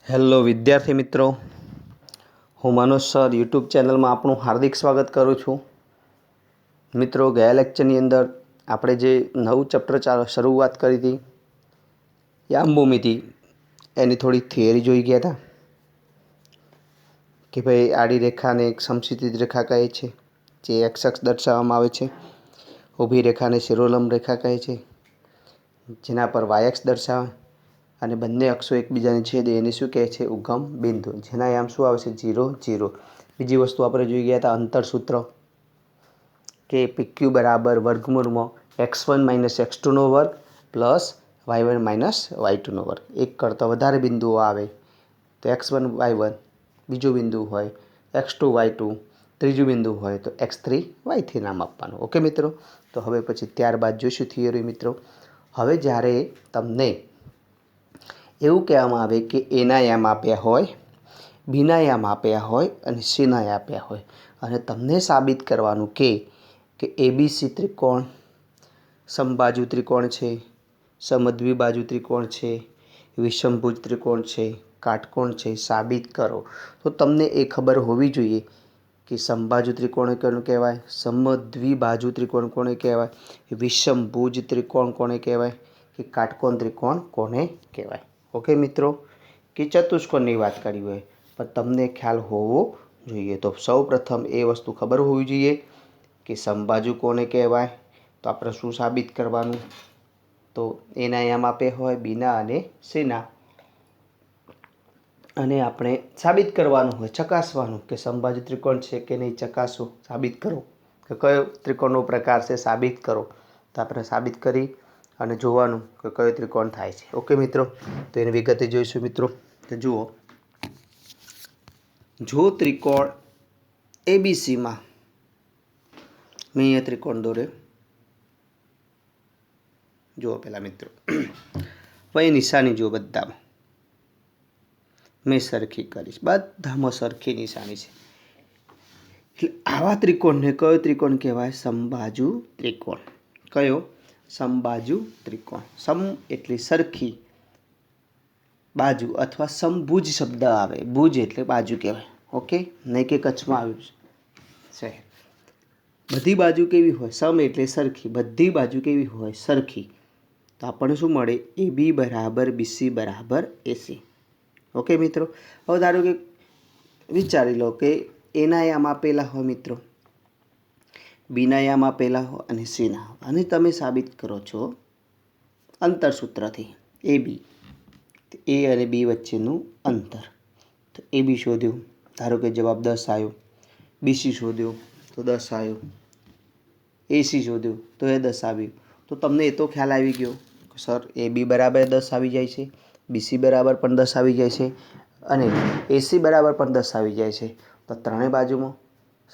Hello વિદ્યાર્થી મિત્રો, હું મનોજ સર યુટ્યુબ ચેનલમાં આપણું હાર્દિક સ્વાગત કરું છું. મિત્રો, ગયા લેક્ચરની અંદર આપણે જે નવું ચેપ્ટર શરૂઆત કરી હતી યામ ભૂમિતિ, એની થોડી થિયરી જોઈ ગયા હતા કે ભાઈ આડી રેખાને એક સમક્ષિતિજ રેખા કહે છે, જે એક્સ અક્ષ દર્શાવવામાં આવે છે. ઊભી રેખાને શિરોલંબ રેખા કહે છે, જેના પર વાય અક્ષ દર્શાવે, અને બંને અક્ષો એકબીજાને છેદે એને શું કહે છે? ઉગમ બિંદુ, જેના આમ શું આવશે? 0, 0. બીજી વસ્તુ આપણે જોઈ ગયા હતા અંતરસૂત્ર, કે PQ બરાબર વર્ગમૂળમાં x1 - x2 વર્ગ પ્લસ y1 - y2 વર્ગ. એક કરતાં વધારે બિંદુઓ આવે તો x1 y1 બીજું બિંદુ હોય, x2 y2 ત્રીજું બિંદુ હોય તો x3 y3 નામ આપવાનું. ઓકે મિત્રો, તો હવે પછી ત્યારબાદ જોઈશું થિયરી મિત્રો. હવે જ્યારે તમને એવું કહેવામાં આવે કે એના યામ આપ્યા હોય, બીના યામ આપ્યા હોય અને સીના યામ આપ્યા હોય, અને તમને સાબિત કરવાનું કે ABC ત્રિકોણ સમબાજુ ત્રિકોણ છે, સમદ્વિબાજુ ત્રિકોણ છે, વિષમભુજ ત્રિકોણ છે, કાટકોણ છે, સાબિત કરો. તો તમને એ ખબર હોવી જોઈએ કે સમબાજુ ત્રિકોણ કોને કહેવાય, સમદ્વિબાજુ ત્રિકોણ કોને કહેવાય, વિષમભુજ ત્રિકોણ કોને કહેવાય, કે કાટકોણ ત્રિકોણ કોને કહેવાય. ઓકે મિત્રો, કે ચતુષ્કોણની વાત કરી હોય પણ તમને ખ્યાલ હોવો જોઈએ. તો સૌ પ્રથમ એ વસ્તુ ખબર હોવી જોઈએ કે સમબાજુ કોને કહેવાય. તો આપણે શું સાબિત કરવાનું? તો એના યામ આપે હોય બીના અને સીના, અને આપણે સાબિત કરવાનું હોય, ચકાસવાનું કે સમબાજુ ત્રિકોણ છે કે નહીં. ચકાસો, સાબિત કરો કે કયો ત્રિકોણનો પ્રકાર છે, સાબિત કરો. તો આપણે સાબિત કરી અને જોવાનું કે કયો ત્રિકોણ થાય છે. ઓકે મિત્રો, તો એની વિગતે જોઈશું મિત્રો. તો જુઓ, જો ત્રિકોણ ABCમાં મેં અહીંયા ત્રિકોણ દોર્યો, જુઓ પહેલાં મિત્રો, હવે નિશાની જુઓ, બધામાં મેં સરખી કરીશ, બધામાં સરખી નિશાની છે. એટલે આવા ત્રિકોણને કયો ત્રિકોણ કહેવાય? સમબાજુ ત્રિકોણ. કયો? સમબાજુ ત્રિકોણ. સમ એટલે સરખી, બાજુ અથવા સમભુજ શબ્દ આવે, ભુજ એટલે બાજુ કહેવાય. ઓકે, નહીં કે કચ્છમાં આવ્યું છે. બધી બાજુ કેવી હોય? સમ એટલે સરખી, બધી બાજુ કેવી હોય? સરખી. તો આપણને શું મળે? AB બરાબર BC બરાબર AC. ઓકે મિત્રો, હવે ધારો કે વિચારી લો કે એના યામ આપેલા હોય મિત્રો, બીના યામ આપેલા હોય અને સીના, અને તમે સાબિત કરો છો અંતરસૂત્રથી AB, A અને B વચ્ચેનું અંતર. તો AB શોધ્યું, ધારો કે જવાબ 10 આવ્યો. BC શોધ્યું તો 10 આવ્યો. AC શોધ્યું તો એ 10 આવ્યું. તો તમને એ તો ખ્યાલ આવી ગયો કે સર AB બરાબર 10 આવી જાય છે, BC બરાબર પણ 10 આવી જાય છે, અને AC બરાબર પણ 10 આવી જાય છે. તો ત્રણેય બાજુમાં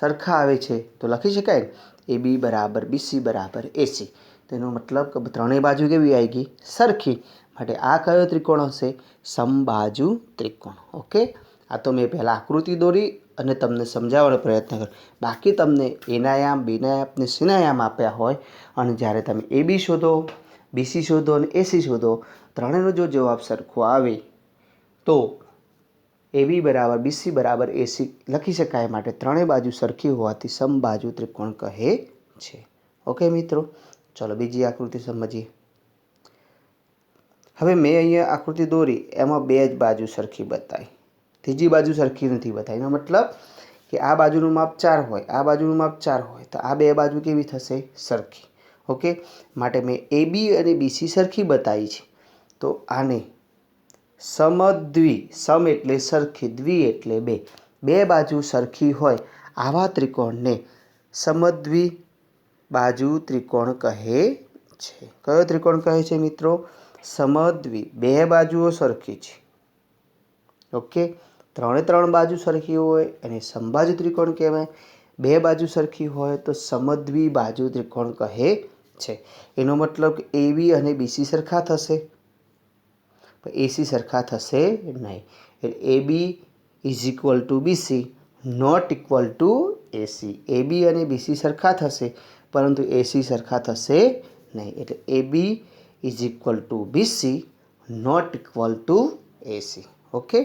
સરખા આવે છે તો લખી શકાય AB બરાબર BC બરાબર AC. તેનો મતલબ કે ત્રણેય બાજુ કેવી આવી ગઈ? સરખી. માટે આ કયો ત્રિકોણ હશે? સમબાજુ ત્રિકોણ. ઓકે, આ તો મેં પહેલાં આકૃતિ દોરી અને તમને સમજાવવાનો પ્રયત્ન કર્યો. બાકી તમને એના યામ, બીના યામ અને સીના યામ આપ્યા હોય, અને જ્યારે તમે AB શોધો, BC શોધો અને AC શોધો, ત્રણેયનો જો જવાબ સરખો આવે તો AB બરાબર BC બરાબર AC લખી શકાય. માટે ત્રણેય બાજુ સરખી હોવાથી સમબાજુ ત્રિકોણ કહે છે. ઓકે મિત્રો, ચલો બીજી આકૃતિ સમજીએ. હવે મેં અહીંયા આકૃતિ દોરી, એમાં બે જ બાજુ સરખી બતાવી, ત્રીજી બાજુ સરખી નથી બતાવી. એનો મતલબ કે આ બાજુનું માપ 4 હોય, આ બાજુનું માપ 4 હોય, તો આ બે બાજુ કેવી થશે? સરખી. ઓકે, માટે મેં AB અને BC સરખી બતાવી છે. તો આને સમદ્વિ, સમ એટલે સરખી, દ્વિ એટલે બે, બે બાજુ સરખી હોય આવા ત્રિકોણને સમદ્વિ બાજુ ત્રિકોણ કહે છે. કયો ત્રિકોણ કહે છે મિત્રો? સમદ્વિ. બે બાજુઓ સરખી છે. ઓકે, ત્રણ બાજુ સરખી હોય અને સમબાજુ ત્રિકોણ કહેવાય. બે બાજુ સરખી હોય તો સમદ્વિ બાજુ ત્રિકોણ કહે છે. એનો મતલબ કે AB અને BC સરખા થશે, પણ AC સરખા થશે નહીં. એટલે AB = BC not equal to AC. AB અને BC સરખા થશે પરંતુ AC સરખા થશે નહીં. એટલે AB = BC not equal to AC. Okay,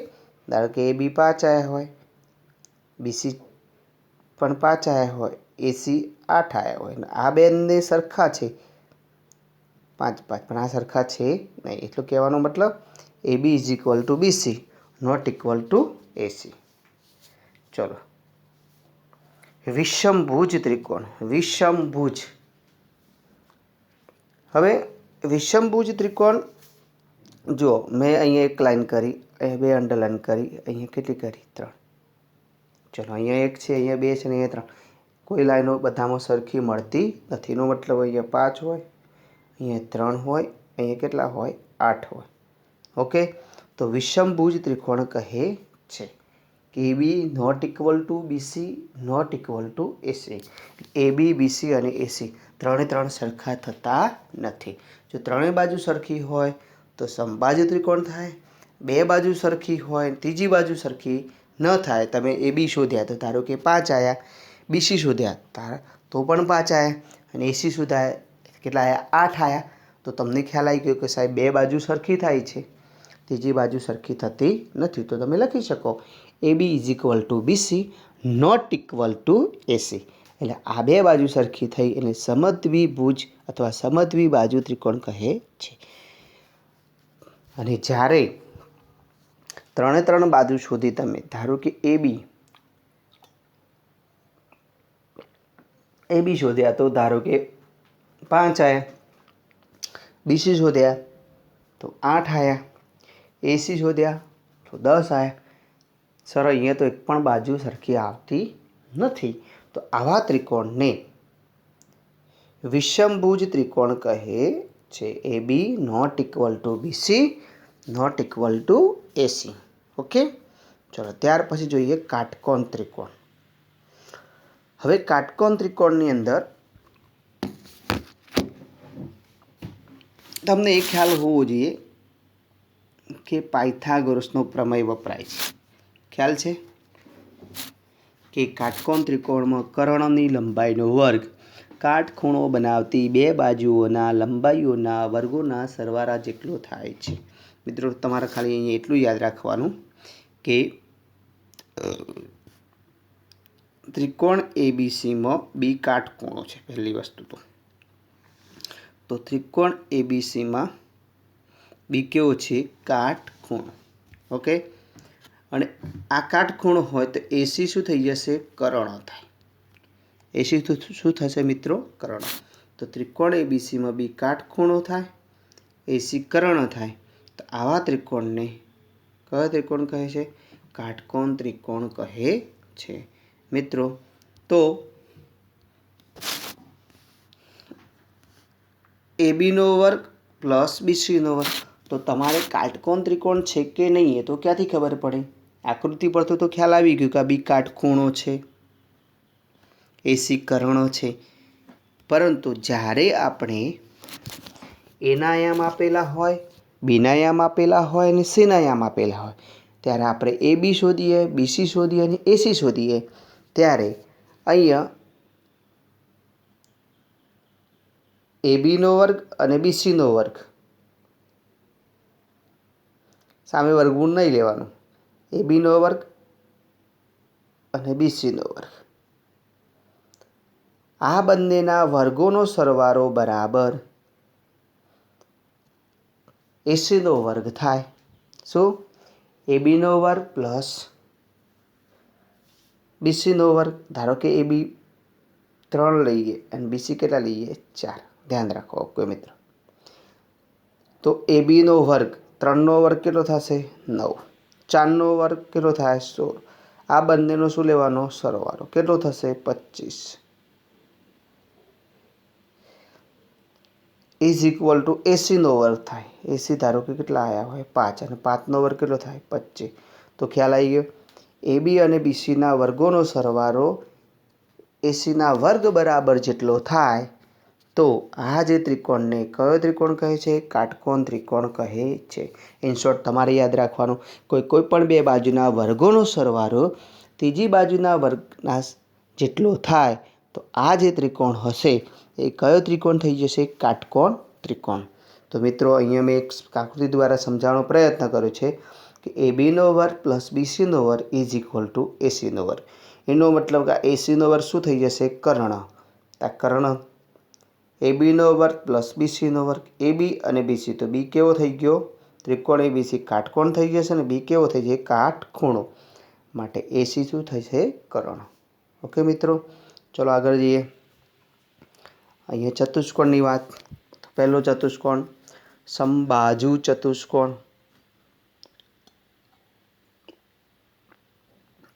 ધારો કે AB 5 આવ્યા હોય, BC પણ 5 આવ્યા હોય, AC 8 આવ્યા હોય, અને આ બેને સરખા છે 5 5, પણ આ સરખા છે નહીં. એટલું કહેવાનો મતલબ AB is equal to BC not equal to AC. ચલો, વિષમભુજ ત્રિકોણ. વિષમભુજ. હવે વિષમભુજ ત્રિકોણ જો મેં અહીંયા એક લાઈન કરી, અહીંયા 2 અંડરલાઈન કરી, અહીંયા કેટલી કરી? 3. ચલો, અહીંયા 1 છે, અહીંયા 2 છે, અહીંયા 3. કોઈ લાઈનો બધામાં સરખી મળતી નથી. એનો મતલબ અહીંયા 5 હોય, અહીંયા 3 હોય, અહીંયા કેટલા હોય? 8 હોય. ઓકે, તો વિષમભુજ ત્રિકોણ કહે છે કે AB not equal to BC not equal to AC. AB, BC અને AC ત્રણે સરખા થતા નથી. જો ત્રણેય બાજુ સરખી હોય તો સમબાજુ ત્રિકોણ થાય. 2 બાજુ સરખી હોય, ત્રીજી બાજુ સરખી ન થાય. તમે AB શોધ્યા તો ધારો કે 5 આવ્યા, BC શોધ્યા તો પણ 5 આવ્યા, અને AC શોધ્યા કેટલા આવ્યા? 8 આવ્યા. તો તમને ખ્યાલ આવી ગયો કે સાહેબ 2 બાજુ સરખી થાય છે, ત્રીજી બાજુ સરખી થતી નથી. તો તમે લખી શકો AB is equal to BC not equal to AC. એટલે આ 2 બાજુ સરખી થઈ અને સમદ્વિભુજ અથવા સમદ્વિ બાજુ ત્રિકોણ કહે છે. અને જ્યારે ત્રણે બાજુ શોધી તમે, ધારો કે AB શોધ્યા તો ધારો કે 5 આવ્યા, BC શોધ્યા તો 8 આવ્યા, AC શોધ્યા તો 10 આવ્યા. સર, અહીંયા તો એક પણ બાજુ સરખી આવતી નથી. તો આવા ત્રિકોણને વિષમભુજ ત્રિકોણ કહે છે. AB not equal to BC not equal to AC. Okay, ચલો ત્યાર પછી જોઈએ કાટકોણ ત્રિકોણ. હવે કાટકોણ ત્રિકોણની અંદર તમને એ ખ્યાલ હોવો જોઈએ કે પાયથાગોરસનો પ્રમેય વપરાય છે. ખ્યાલ છે કે કાટકોણ ત્રિકોણમાં કર્ણની લંબાઈનો વર્ગ કાટખૂણો બનાવતી 2 બાજુઓના લંબાઈઓના વર્ગોના સરવાળા જેટલો થાય છે. મિત્રો, તમારે ખાલી અહીંયા એટલું યાદ રાખવાનું કે ત્રિકોણ ABCમાં B કાટખૂણો છે. પહેલી વસ્તુ તો ત્રિકોણ ABCમાં B કેવો છે? કાટખૂણો. ઓકે, અને આ કાટખૂણો હોય તો AC શું થઈ જશે? કર્ણ થાય. AC શું થશે મિત્રો? કર્ણ. તો ત્રિકોણ ABCમાં B કાટખૂણો થાય, AC કર્ણ થાય. તો આવા ત્રિકોણને કયો ત્રિકોણ કહે છે? કાટકોણ ત્રિકોણ કહે છે. મિત્રો, તો ABનો વર્ગ પ્લસ BCનો વર્ગ. તો તમારે કાટકોણ ત્રિકોણ છે કે નહીં એ તો ક્યાંથી ખબર પડે? આકૃતિ પરથી તો ખ્યાલ આવી ગયો કે આ B કાટખૂણો છે, AC કર્ણ છે. પરંતુ જ્યારે આપણે Aના આયામ આપેલા હોય, Bના આયામ આપેલા હોય અને Cના આયામ આપેલા હોય, ત્યારે આપણે AB શોધીએ, BC શોધીએ અને AC શોધીએ, ત્યારે અહીંયા ABનો વર્ગ અને BCનો વર્ગ સામે વર્ગમૂળ નહીં લેવાનું. ABનો વર્ગ અને BCનો વર્ગ, આ બંનેના વર્ગોનો સરવાળો બરાબર ACનો વર્ગ થાય. શું? ABનો વર્ગ પ્લસ BCનો વર્ગ. ધારો કે AB 3 લઈએ અને BC કેટલા લઈએ? 4. ધ્યાન રાખો ઓકે મિત્રો. તો ABનો વર્ગ 3નો વર્ગ કેટલો થશે? 9. 4નો વર્ગ કેટલો થાય? 16. આ બંનેનો શું લેવાનો? સરવાળો કેટલો થશે? 25 ઇઝ ઇક્વલ ટુ ACનો વર્ગ થાય. AC ધારો કે કેટલા આવ્યા હોય? 5, અને 5નો વર્ગ કેટલો થાય? 25. તો ખ્યાલ આવી ગયો. AB અને BCના વર્ગોનો સરવાળો ACના વર્ગ બરાબર જેટલો થાય. તો આ જે ત્રિકોણને કયો ત્રિકોણ કહે છે? કાટકોણ ત્રિકોણ કહે છે. ઇન શોર્ટ, તમારે યાદ રાખવાનું, કોઈ પણ 2 બાજુના વર્ગોનો સરવાળો ત્રીજી બાજુના વર્ગના જેટલો થાય તો આ જે ત્રિકોણ હશે એ કયો ત્રિકોણ થઈ જશે? કાટકોણ ત્રિકોણ. તો મિત્રો, અહીંયા મેં એક આકૃતિ દ્વારા સમજાવવાનો પ્રયત્ન કર્યો છે કે એબીનો વર્ગ પ્લસ બીસીનો વર્ગ ઇઝ ઇક્વલ ટુ એસીનો વર્ગ. એનો મતલબ કે આ એસીનો વર્ગ શું થઈ જશે? કર્ણ. આ કર્ણ એબીનો વર્ગ પ્લસ બીસીનો વર્ગ. એબી અને બીસી, તો બી કેવો થઈ ગયો? ત્રિકોણ એબીસી કાટકોણ થઈ જશે ને બી કેવો થઈ જાય? કાટખૂણો. માટે એસી શું થશે? કર્ણ. ઓકે મિત્રો, ચલો આગળ જઈએ. અહીંયા ચતુષ્કોણની વાત. પહેલો ચતુષ્કોણ સમબાજુ ચતુષ્કોણ.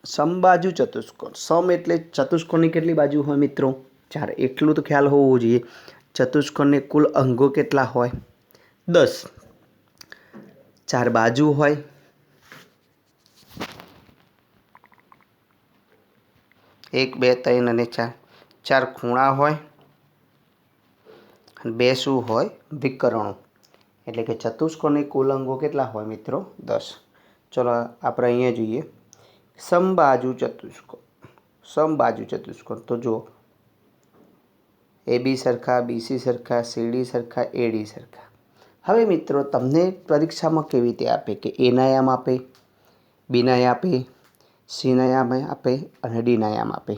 સમબાજુ ચતુષ્કોણ. સમ એટલે ચતુષ્કોણની કેટલી બાજુ હોય મિત્રો? 4. એટલું તો ખ્યાલ હોવું જોઈએ. ચતુષ્કોણને કુલ અંગો કેટલા હોય? 10. 4 બાજુ હોય. 1 2 3 અને 4. 4 ખૂણા હોય અને 2 શું હોય? વિકર્ણો. એટલે કે ચતુષ્કોણની કુલ અંગો કેટલા હોય મિત્રો? 10. ચલો આપણે અહીંયા જોઈએ સમબાજુ ચતુષ્કોણ. સમબાજુ ચતુષ્કોણ તો જો એબી સરખા, બીસી સરખા, સીડી સરખા, એડી સરખા. હવે મિત્રો તમને પરીક્ષામાં કેવી રીતે આપે કે એના યામ આપે, બીના યામ આપે, સીના યામ આપે અને ડીના યામ આપે.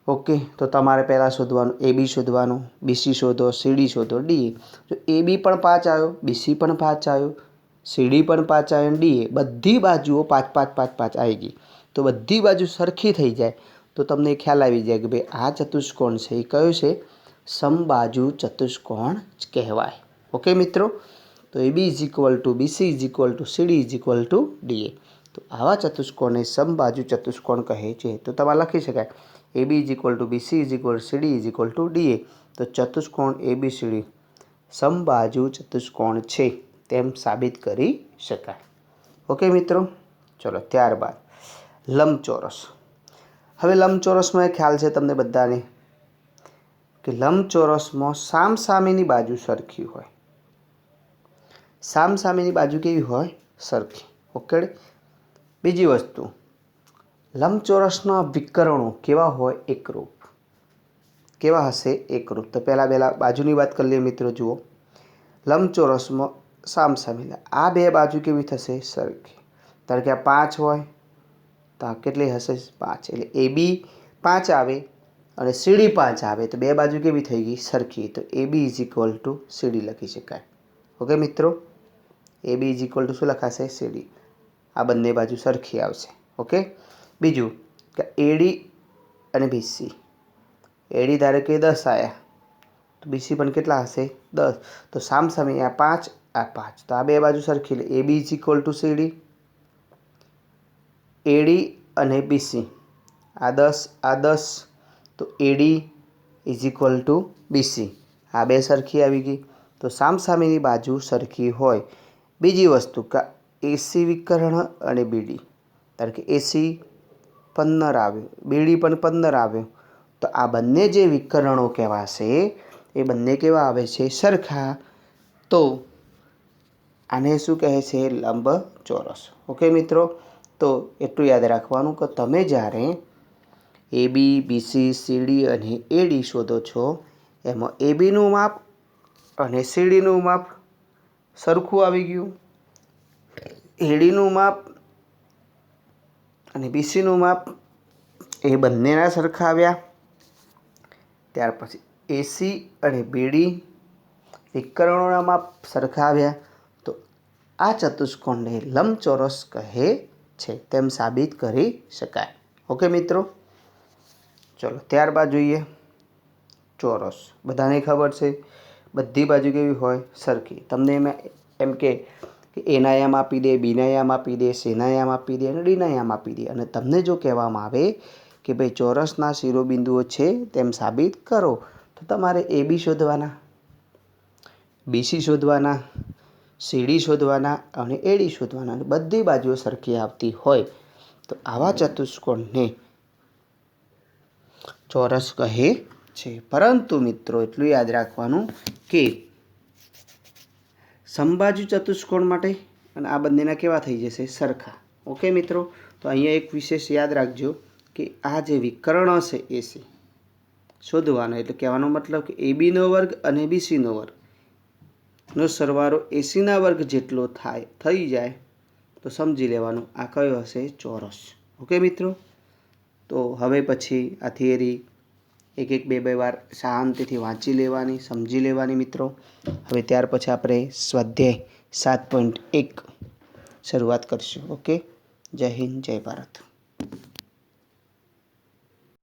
ઓકે, તો તમારે પહેલાં શોધવાનું એબી શોધવાનું, બીસી શોધો, સીડી શોધો, ડીએ. જો એબી પણ 5 આવ્યો, બીસી પણ 5 આવ્યો, સીડી પણ 5 આવ્યો અને ડીએ બધી બાજુઓ 5 5 5 5 આવી ગઈ. તો બધી બાજુ સરખી થઈ જાય તો તમને ખ્યાલ આવી જાય કે ભાઈ આ ચતુષ્કોણ છે એ કયો છે? સમબાજુ ચતુષ્કોણ કહેવાય. ઓકે મિત્રો, તો AB is equal to BC is equal to CD is equal to DA. તો આવા ચતુષ્કોણને સમબાજુ ચતુષ્કોણ કહે છે. તો તમારે લખી શકાય AB is equal to BC is equal to CD is equal to DA. તો ચતુષ્કોણ એબીસીડી સમબાજુ ચતુષ્કોણ છે તેમ સાબિત કરી શકાય. ઓકે મિત્રો, ચલો ત્યારબાદ લંબચોરસ. હવે લંબચોરસમાં એક ખ્યાલ છે તમને બધાને કે લંબચોરસમાં સામસામેની બાજુ સરખી હોય. સામસામેની બાજુ કેવી હોય? સરખી. ઓકે. બીજી વસ્તુ, લંબચોરસના વિકર્ણો કેવા હોય? એકરૂપ. કેવા હશે? એકરૂપ. તો પહેલાં બાજુની વાત કરી લઈએ મિત્રો. જુઓ, લંબચોરસમાં સામસામેના આ બે બાજુ કેવી થશે? સરખી. ધારો કે આ 5 હોય તો આ કેટલી હશે? 5. એટલે એબી 5 આવે અને સીડી 5 આવે તો બે બાજુ કેવી થઈ ગઈ? સરખી. તો એબી ઇઝ ઇક્વલ ટુ સીડી લખી શકાય. ઓકે મિત્રો, એબી ઇઝ ઇક્વલ ટુ શું લખાશે? સીડી. આ બંને બાજુ સરખી આવશે. ઓકે. બીજું કે એડી અને બીસી. એડી ધારો કે 10 આવ્યા તો બીસી પણ કેટલા હશે? 10. તો સામસામે આ 5 આ 5 તો આ બે બાજુ સરખી. એટલે એબી ઇઝ ઇક્વલ ટુ સીડી. એડી અને બીસી આ 10 આ 10 તો એડી ઇઝ ઇક્વલ ટુ બીસી. આ બે સરખી આવી ગઈ. તો સામસામેની બાજુ સરખી હોય. બીજી વસ્તુ કે એસી વિકર્ણ અને બીડી. કારણ કે એસી 15 આવ્યો, બીડી પણ 15 આવ્યો. તો આ બંને જે વિકર્ણો કહેવાશે એ બંને કેવા આવે છે? સરખા. તો આને શું કહે છે? લંબચોરસ. ઓકે મિત્રો, તો એટલું યાદ રાખવાનું કે તમે જ્યારે એબી, બીસી, સીડી અને એડી શોધો છો એમાં એબીનું માપ અને સીડીનું માપ સરખું આવી ગયું, એડીનું માપ અને બીસીનું માપ એ બંનેના સરખા આવ્યા. ત્યાર પછી એસી અને બીડી વિકર્ણોના માપ સરખા આવ્યા. તો આ ચતુષ્કોણને લંબચોરસ કહે છે તેમ સાબિત કરી શકાય. ઓકે મિત્રો, ચલો ત્યારબાદ જોઈએ ચોરસ. બધાને ખબર છે બધી બાજુ કેવી હોય? સરખી. તમને એમ કે એના યામ આપી દે, બીના યામ આપી દે, સીના યામ આપી દે અને ડીના યામ આપી દે અને તમને જો કહેવામાં આવે કે ભાઈ ચોરસના શિરોબિંદુઓ છે તેમ સાબિત કરો તો તમારે એબી શોધવાના, બીસી શોધવાના, સીડી શોધવાના અને એડી શોધવાના. અને બધી બાજુઓ સરખી આવતી હોય તો આવા ચતુષ્કોણને ચોરસ કહે છે. પરંતુ મિત્રો એટલું યાદ રાખવાનું કે સમબાજુ ચતુષ્કોણ માટે અને આ બંનેના કેવા થઈ જશે? સરખા. ઓકે મિત્રો, તો અહીંયા એક વિશેષ યાદ રાખજો કે આ જે વિકર્ણ છે એ છે શોધવાનો. એટલે કહેવાનો મતલબ કે એબીનો વર્ગ અને બીસીનો વર્ગનો સરવાળો એસીના વર્ગ જેટલો થઈ જાય તો સમજી લેવાનું આ કયો હશે ચોરસ. ઓકે મિત્રો, તો હવે પછી આ થિયરી એક બે વાર શાંતિથી વાંચી લેવાની, સમજી લેવાની મિત્રો. હવે ત્યાર પછી આપણે સ્વાધ્યાય 7.1 શરૂઆત કરીશું. ઓકે, જય હિન્દ, જય ભારત.